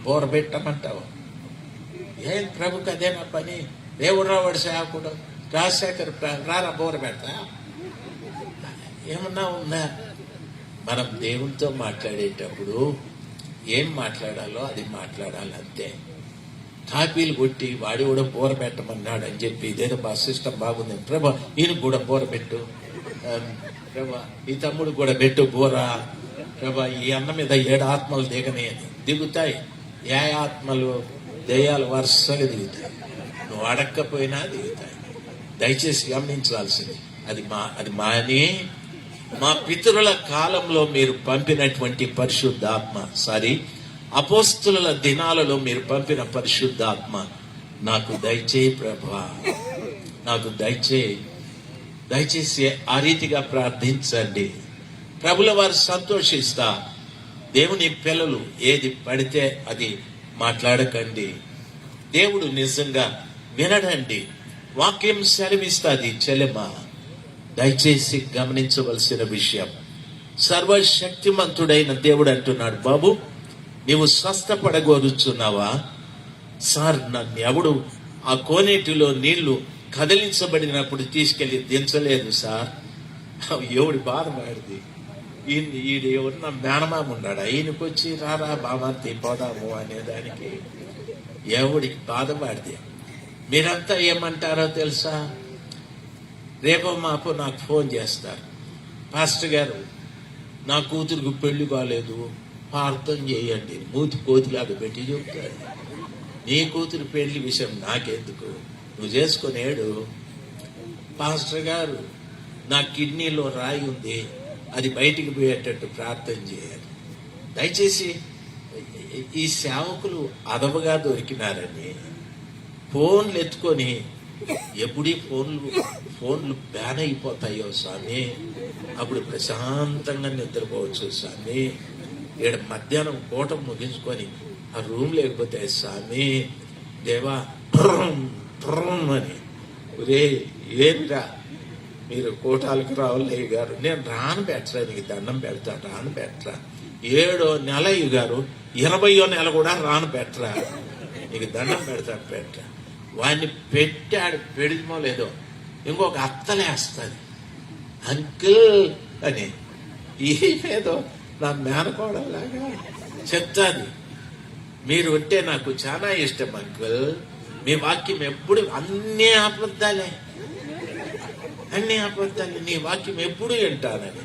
బోర పెట్టమంటావు? ఏం ప్రభుకి అదేనా పని? దేవుడు రావాడు సేవకుడు రాజశేఖర్ రారా బోర పెడతా? ఏమన్నా ఉందా? మనం దేవునితో మాట్లాడేటప్పుడు ఏం మాట్లాడాలో అది మాట్లాడాలి అంతే. కాపీలు కొట్టి వాడి కూడా బోర పెట్టమన్నాడు అని చెప్పి ఇదేదో మా సిస్టమ్ బాగుంది, ప్రభా ఈయన కూడా బోర పెట్టు, ప్రభా ఈ తమ్ముడు కూడా పెట్టు బోర, ప్రభా ఈ అన్న మీద 7 ఆత్మలు దిగని అని. దిగుతాయి. ఏ ఆత్మలు? దయ్యాలు వరుసగా దిగుతాయి. నువ్వు అడక్కపోయినా దిగుతాయి. దయచేసి గమనించాల్సింది అది మాని మా పితరుల కాలంలో మీరు పంపినటువంటి పరిశుద్ధాత్మ, అపోస్తుల దినాలలో మీరు పంపిన పరిశుద్ధాత్మ నాకు దయచేయి ప్రభా, నాకు దయచేసి ఆ రీతిగా ప్రార్థించండి. ప్రభుల వారు సంతోషిస్తా. దేవుని పిల్లలు ఏది పడితే అది మాట్లాడకండి. దేవుడు నిజంగా వినడండి. వాక్యం సెలవిస్తుంది. చెల్లెమ్మ దయచేసి గమనించవలసిన విషయం, సర్వశక్తిమంతుడైన దేవుడు అంటున్నాడు, బాబు నీవు స్వస్థపడగోరుచున్నావా? సార్ నన్ను ఎవడు ఆ కోనేటిలో నీళ్లు కదిలించబడినప్పుడు తీసుకెళ్లి దించలేదు సార్. ఎవడి బాధపడింది? ఈయన ఎవరన్నా మేనమామ ఉన్నాడు, ఈయనకు వచ్చి రారా బామార్తి పోదాము అనేదానికి ఎవడికి బాధపడింది? మీరంతా ఏమంటారో తెలుసా? రేపో మాపో నాకు ఫోన్ చేస్తారు, పాస్టర్ గారు నా కూతురికి పెళ్లి కాలేదు, ప్రార్థన చేయండి. మూతి కోతిలాగా పెట్టి చెప్తాడు. నీ కూతురు పెళ్లి విషయం నాకెందుకు, నువ్వు చేసుకునేడు. పాస్టర్ గారు నా కిడ్నీలో రాయి ఉంది, అది బయటికి పోయేటట్టు ప్రార్థన చేయాలి. దయచేసి ఈ సేవకులు అదవగా దొరికినారని ఫోన్లు ఎత్తుకొని ఎప్పుడీ ఫోన్లు బ్యాన్ అయిపోతాయో స్వామి, అప్పుడు ప్రశాంతంగా నిద్రపోవచ్చు స్వామి. ఈడ మధ్యాహ్నం పూట ముగించుకొని ఆ రూమ్ లేకపోతే స్వామి దేవా అని రే ఏమిరా మీరు కోటాలకు రావాలి గారు, నేను రాను పెట్టరా, నీకు దండం పెడతాను, రాను పెట్టరా. 7వ నెల గారు 20వ నెల కూడా రాను పెట్టరా, నీకు దండం పెడతాను పెట్టరా. వాడిని పెట్టాడు, పెడిమో లేదో ఇంకొక అత్తలేస్తుంది అంకుల్ అని. ఏదో నా మేనకోడలాగా చెప్తాది. మీరు ఉంటే నాకు చాలా ఇష్టం అంకుల్, మీ వాక్యం ఎప్పుడు అన్నీ అబద్ధాలే, నీ వాక్యం ఎప్పుడు వింటానని.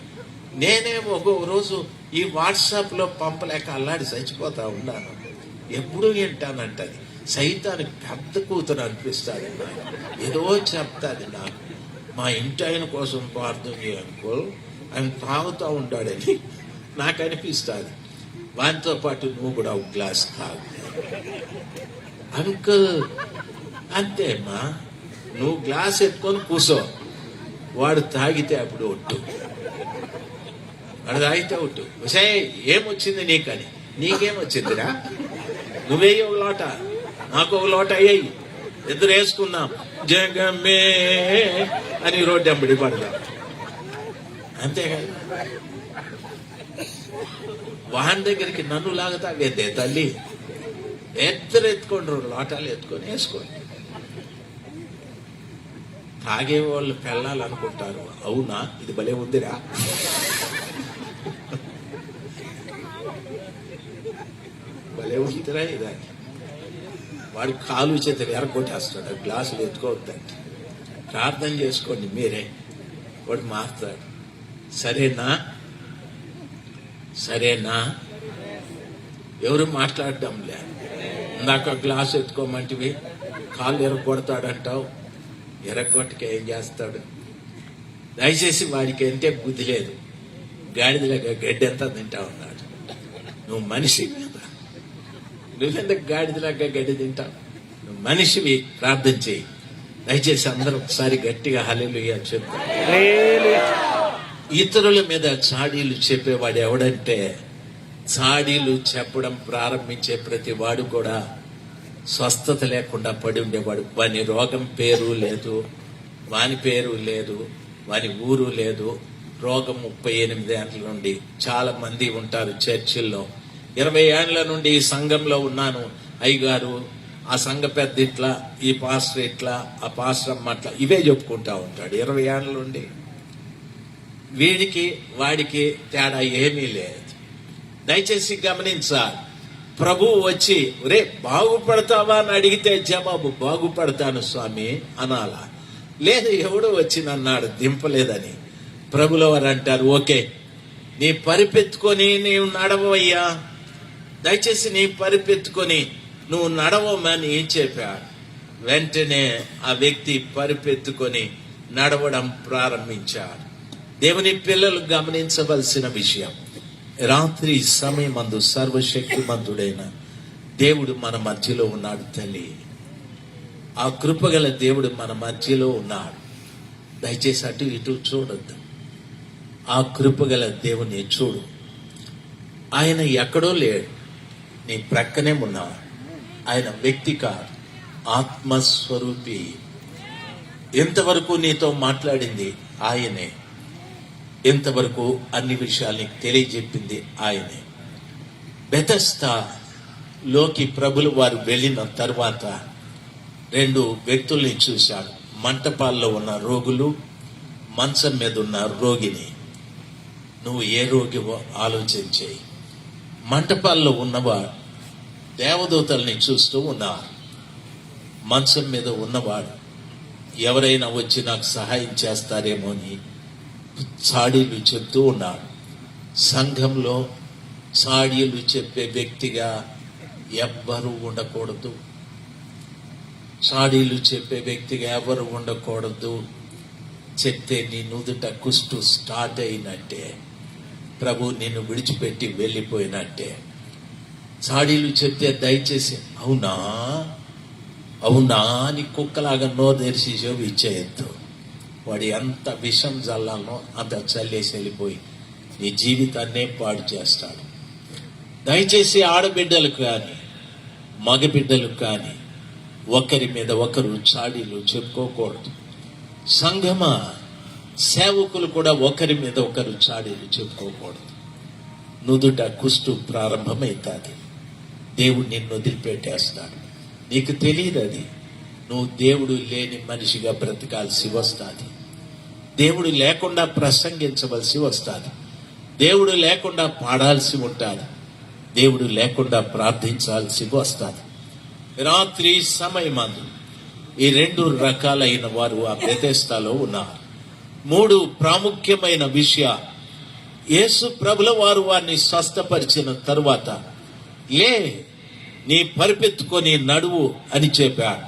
నేనే ఒక రోజు ఈ వాట్సాప్లో పంపలేక అల్లాడి చచ్చిపోతా ఉన్నాను. ఎప్పుడు వింటానంటది. సైతానికి పెద్ద కూతురు అనిపిస్తుంది, ఏదో చెప్తాది నాకు. మా ఇంటి ఆయన కోసం ప్రార్థన చేయనుకో, ఆయన తాగుతూ ఉంటాడని నాకు అనిపిస్తుంది. వాటితో పాటు నువ్వు కూడా ఒక గ్లాస్ తాగు అంకుల్. అంతేమ్మా, నువ్వు గ్లాస్ ఎత్తుకొని కూసో, వాడు తాగితే అప్పుడు ఒట్టు, వాడు తాగితే ఒట్టు. సే ఏమొచ్చింది నీకని, నీకేమొచ్చిందిరా? నువ్వే ఒక లోట, నాకు ఒక లోట అయ్యాయి, ఇద్దరు వేసుకుందాం జగమే అని రోడ్డు ఎంబడి పడదాం. అంతేకాదు వాహన దగ్గరికి నన్ను లాగుతా వేద్దే తల్లి, ఇద్దరు ఎత్తుకోండి, 2 లోటాలు ఎత్తుకొని వేసుకోండి. తాగే వాళ్ళు పెళ్ళాలనుకుంటారు. అవునా, ఇది భలే ఉందిరా. భలే ఉందిరా ఇదాన్ని. వాడి కాలు చేతులు ఎరగొట్టేస్తాడు, గ్లాసులు ఎత్తుకోవద్దండి. ప్రార్థన చేసుకోండి మీరే, వాడు మారుతాడు. సరేనా? ఎవరు మాట్లాడడం లే. ఇందాక గ్లాసు ఎత్తుకోమంటివి, కాళ్ళు ఎరగొడతాడంటావు, ఎరగొట్టక ఏం చేస్తాడు? దయచేసి వాడికి అంటే బుద్ధి లేదు, గాడిదలాగా గడ్డి అంతా తింటా ఉన్నాడు. నువ్వు మనిషి కదా, నువ్వెందుకు గాడిదలాగా గడ్డి తింటావు? నువ్వు మనిషివి, ప్రార్థన చేయి. దయచేసి అందరూ ఒకసారి గట్టిగా హల్లెలూయా అని చెప్తారు. ఇతరుల మీద చాడీలు చెప్పేవాడు ఎవడంటే, చాడీలు చెప్పడం ప్రారంభించే ప్రతి వాడు కూడా స్వస్థత లేకుండా పడి ఉండేవాడు. వాని రోగం పేరు లేదు, వాని పేరు లేదు, వాని ఊరు లేదు. రోగం 38 ఏళ్ళ నుండి చాలా మంది ఉంటారు చర్చిల్లో. 20 ఏళ్ల నుండి ఈ సంఘంలో ఉన్నాను అయ్యగారు, ఆ సంఘ పెద్ద ఇట్లా, ఈ పాస్టర్ ఇట్లా, ఆ పాస్టర్ అమ్మ అట్లా, ఇవే చెప్పుకుంటా ఉంటాడు 20 ఏళ్ల నుండి. వీడికి వాడికి తేడా ఏమీ లేదు. దయచేసి గమనించాలి. ప్రభువు వచ్చి రే బాగుపడతావా అని అడిగితే జవాబు బాగుపడతాను స్వామి అనాలా. లేదు ఎవడో వచ్చి నన్నాడు దింపలేదని. ప్రభుల వారు అంటారు, ఓకే నీ పరిపెత్తుకొని నీవు నడవయ్యా, దయచేసి నీ పరిపెత్తుకొని నువ్వు నడవమని చెప్పాడు. వెంటనే ఆ వ్యక్తి పరిపెత్తుకొని నడవడం ప్రారంభించాడు. దేవుని పిల్లలు గమనించవలసిన విషయం, రాత్రి సమయమందు సర్వశక్తిమంతుడైన దేవుడు మన మధ్యలో ఉన్నాడు తల్లి. ఆ కృపగల దేవుడు మన మధ్యలో ఉన్నాడు. దయచేసి అటు ఇటు చూడొద్దు. ఆ కృపగల దేవుని చూడు. ఆయన ఎక్కడో లేడు, నీ ప్రక్కనే ఉన్నాడు. ఆయన వ్యక్తి కాదు, ఆత్మస్వరూపి. ఎంతవరకు నీతో మాట్లాడింది ఆయనే, ఎంతవరకు అన్ని విషయాల్ని తెలియజెప్పింది ఆయనే. బెతెస్దాలోకి ప్రభులు వారు వెళ్ళిన తర్వాత 2 వ్యక్తుల్ని చూశాడు. మంటపాల్లో ఉన్న రోగులు, మంచం మీద ఉన్న రోగిని. నువ్వు ఏ రోగివో ఆలోచించేయి. మంటపాల్లో ఉన్నవాడు దేవదూతల్ని చూస్తూ ఉన్నారు. మంచం మీద ఉన్నవాడు ఎవరైనా వచ్చి నాకు సహాయం చేస్తారేమో అని చాడీలు చెప్తూ ఉన్నాడు. సంఘంలో చాడీలు చెప్పే వ్యక్తిగా ఎవ్వరూ ఉండకూడదు. చాడీలు చెప్పే వ్యక్తిగా ఎవరు ఉండకూడదు. చెప్తే నీ నుదుట కుష్టు స్టార్ట్ అయినట్టే, ప్రభు నిన్ను విడిచిపెట్టి వెళ్ళిపోయినట్టే. చాడీలు చెప్తే దయచేసి అవునా అవునా అని కుక్కలాగా నోరు తెరిచి ఇచ్చేయద్దు. వాడి ఎంత విషం జల్లాలనో అంత చల్లేసి వెళ్ళిపోయి నీ జీవితాన్నే పాడు చేస్తాడు. దయచేసి ఆడబిడ్డలు కానీ మగబిడ్డలు కానీ ఒకరి మీద ఒకరు చాడీలు చెప్పుకోకూడదు. సంఘమా, సేవకులు కూడా ఒకరి మీద ఒకరు చాడీలు చెప్పుకోకూడదు. నుదుట కుష్టు ప్రారంభమవుతుంది. దేవుడు నిన్ను వదిలిపెట్టేస్తాడు. నీకు తెలియదు అది. నువ్వు దేవుడు లేని మనిషిగా బ్రతకాల్సి వస్తుంది. దేవుడు లేకుండా ప్రసంగించవలసి వస్తుంది. దేవుడు లేకుండా పాడాల్సి ఉంటుంది. దేవుడు లేకుండా ప్రార్థించాల్సి వస్తుంది. రాత్రి సమయమందు ఈ 2 రకాలైన వారు ఆ బెతెస్దాలో ఉన్నారు. 3 ప్రాముఖ్యమైన విషయాలు. యేసు ప్రభుల వారు వారిని స్వస్థపరిచిన తరువాత లే నీ పరిపెత్తుకొని నడువు అని చెప్పాడు.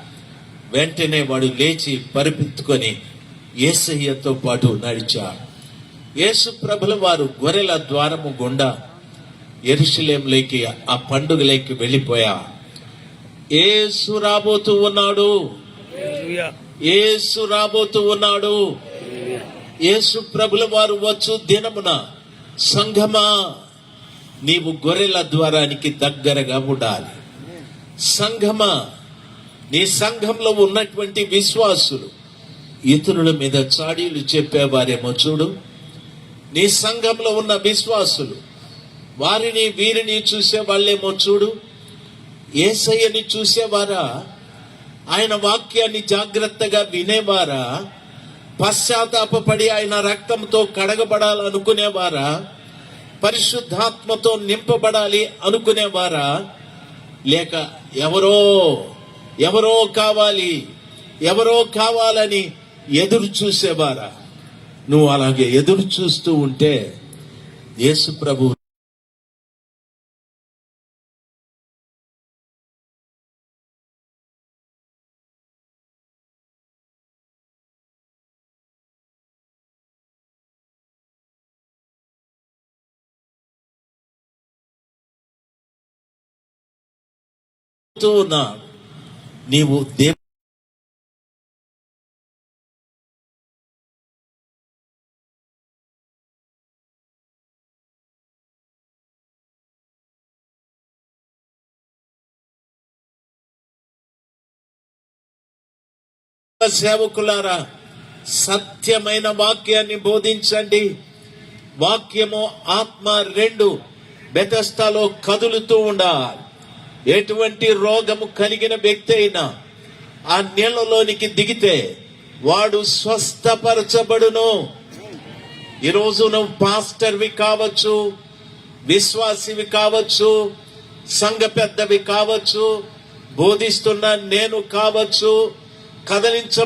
వెంటనే వాడు లేచి పరిపెత్తుకొని యేసయ్యతో పాటు నడిచాడు. యేసు ప్రభుల వారు గొర్రెల ద్వారము గుండా యెరూషలేములోకి ఆ పండుగలోకి వెళ్ళిపోయారు. యేసు రాబోతూ ఉన్నాడు. యేసు రాబోతూ ఉన్నాడు. యేసు ప్రభుల వారు వచ్చు దినమున సంఘమా, నీవు గొర్రెల ద్వారానికి దగ్గరగా ఉండాలి. సంఘమా, నీ సంఘంలో ఉన్నటువంటి విశ్వాసులు ఇతరుల మీద చాడీలు చెప్పేవారేమో చూడు. నీ సంఘంలో ఉన్న విశ్వాసులు వారిని వీరిని చూసే వాళ్ళేమో చూడు. యేసయ్యని చూసేవారా? ఆయన వాక్యాన్ని జాగ్రత్తగా వినేవారా? పశ్చాత్తాపపడి ఆయన రక్తంతో కడగబడాలనుకునేవారా? పరిశుద్ధాత్మతో నింపబడాలి అనుకునేవారా? లేక ఎవరో కావాలని ఎదురు చూసేవారా? నువ్వు అలాగే ఎదురు చూస్తూ ఉంటే యేసు ప్రభు నీవు సేవకులారా, సత్యమైన వాక్యాన్ని బోధించండి. వాక్యము ఆత్మ 2 బెతెస్దాలో కదులుతూ ఉండాలి. ఎటువంటి రోగము కలిగిన వ్యక్తి అయినా ఆ నీళ్లలోనికి దిగితే వాడు స్వస్థపరచబడును. ఈరోజు నువ్వు పాస్టర్వి కావచ్చు, విశ్వాసివి కావచ్చు, సంఘ పెద్దవి కావచ్చు, బోధిస్తున్న నేను కావచ్చు, కదలించ